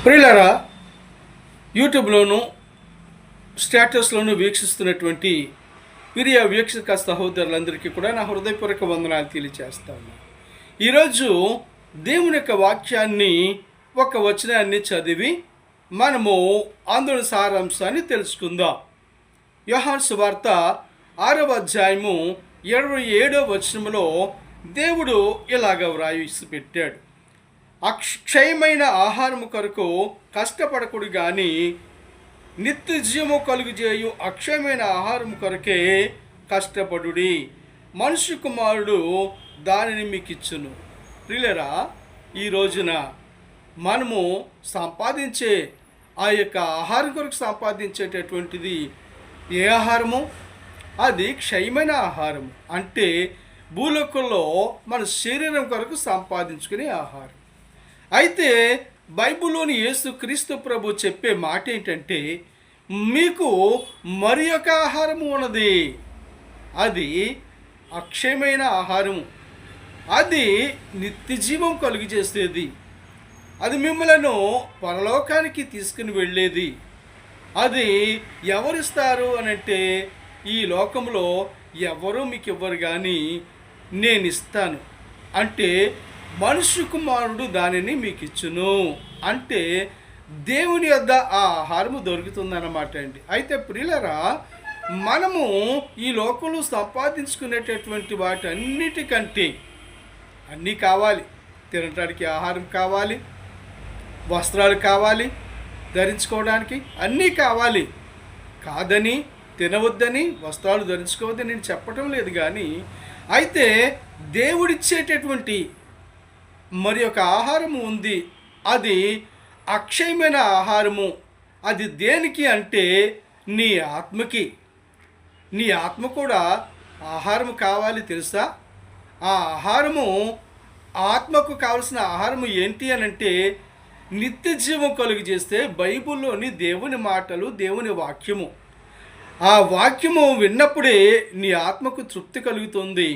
ప్రియులారా, యూట్యూబ్లోను స్టేటస్లోను వీక్షిస్తున్నటువంటి ప్రియ వీక్షక సహోదరులందరికీ కూడా నా హృదయపూర్వక వందనాలు తెలియజేస్తాను. ఈరోజు దేవుని యొక్క వాక్యాన్ని ఒక వచనాన్ని చదివి మనము అందులో సారాంశాన్ని తెలుసుకుందాం. యోహాను సువార్త 6వ అధ్యాయము 27వ వచనంలో దేవుడు ఇలాగ వ్రాసి పెట్టాడు. అక్షయమైన ఆహారము కొరకు కష్టపడకుడు కానీ నిత్య జీవము కలుగుజేయు అక్షయమైన ఆహారము కొరకే కష్టపడుడి, మనుష్య కుమారుడు దానిని మీకు ఇచ్చును. ప్రియులారా, ఈ రోజున మనము సంపాదించే ఆ యొక్క ఆహారం కొరకు సంపాదించేటటువంటిది ఏ ఆహారము? అది క్షయమైన ఆహారము, అంటే భూలోకంలో మన శరీరం కొరకు సంపాదించుకునే ఆహారం. అయితే బైబిల్లోని యేసుక్రీస్తు ప్రభు చెప్పే మాట ఏంటంటే, మీకు మరి ఒక ఆహారము ఉన్నది, అది అక్షయమైన ఆహారము, అది నిత్య జీవం కలుగు చేసేది, అది మిమ్మలను పరలోకానికి తీసుకుని వెళ్ళేది. అది ఎవరిస్తారు అనంటే, ఈ లోకంలో ఎవరు మీకు ఇవ్వరు కానీ నేను ఇస్తాను, అంటే మనుష్య కుమారుడు దానిని మీకు ఇచ్చును, అంటే దేవుని యొద్ద ఆ ఆహారము దొరుకుతుందన్నమాట అండి. అయితే ప్రియులారా, మనము ఈ లోకంలో సంపాదించుకునేటటువంటి వాటి అన్నిటికంటే అన్నీ కావాలి. తినడానికి ఆహారం కావాలి, వస్త్రాలు కావాలి, ధరించుకోవడానికి అన్నీ కావాలి. కాదని, తినవద్దని, వస్త్రాలు ధరించుకోవద్దని నేను చెప్పటం లేదు. కానీ అయితే దేవుడిచ్చేటటువంటి మరి ఒక ఆహారము ఉంది, అది అక్షయమైన ఆహారము. అది దేనికి అంటే నీ ఆత్మకి. నీ ఆత్మ కూడా ఆహారము కావాలి, తెలుసా? ఆ ఆహారము, ఆత్మకు కావలసిన ఆహారము ఏంటి అని అంటే నిత్య జీవం కలుగు చేస్తే బైబిల్లోని దేవుని మాటలు, దేవుని వాక్యము. ఆ వాక్యము విన్నప్పుడే నీ ఆత్మకు తృప్తి కలుగుతుంది.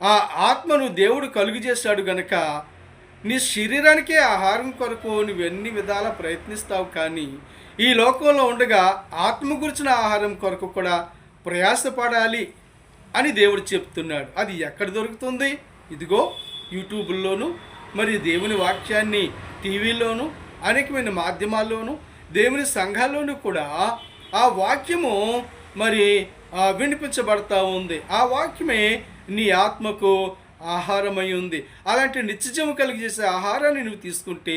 ఆ ఆత్మను దేవుడు కలుగు చేశాడు గనక నీ శరీరానికే ఆహారం కొరకు నువ్వు ఎన్ని విధాలా ప్రయత్నిస్తావు, కానీ ఈ లోకంలో ఉండగా ఆత్మ గురించిన ఆహారం కొరకు కూడా ప్రయాసపడాలి అని దేవుడు చెప్తున్నాడు. అది ఎక్కడ దొరుకుతుంది? ఇదిగో యూట్యూబ్లోను, మరి దేవుని వాక్యాన్ని టీవీలోను, అనేకమైన మాధ్యమాల్లోనూ, దేవుని సంఘాల్లోనూ కూడా ఆ వాక్యము మరి వినిపించబడతా ఉంది. ఆ వాక్యమే నీ ఆత్మకు ఆహారమై ఉంది. అలాంటి నిత్యజీవం కలిగి చేసే ఆహారాన్ని నువ్వు తీసుకుంటే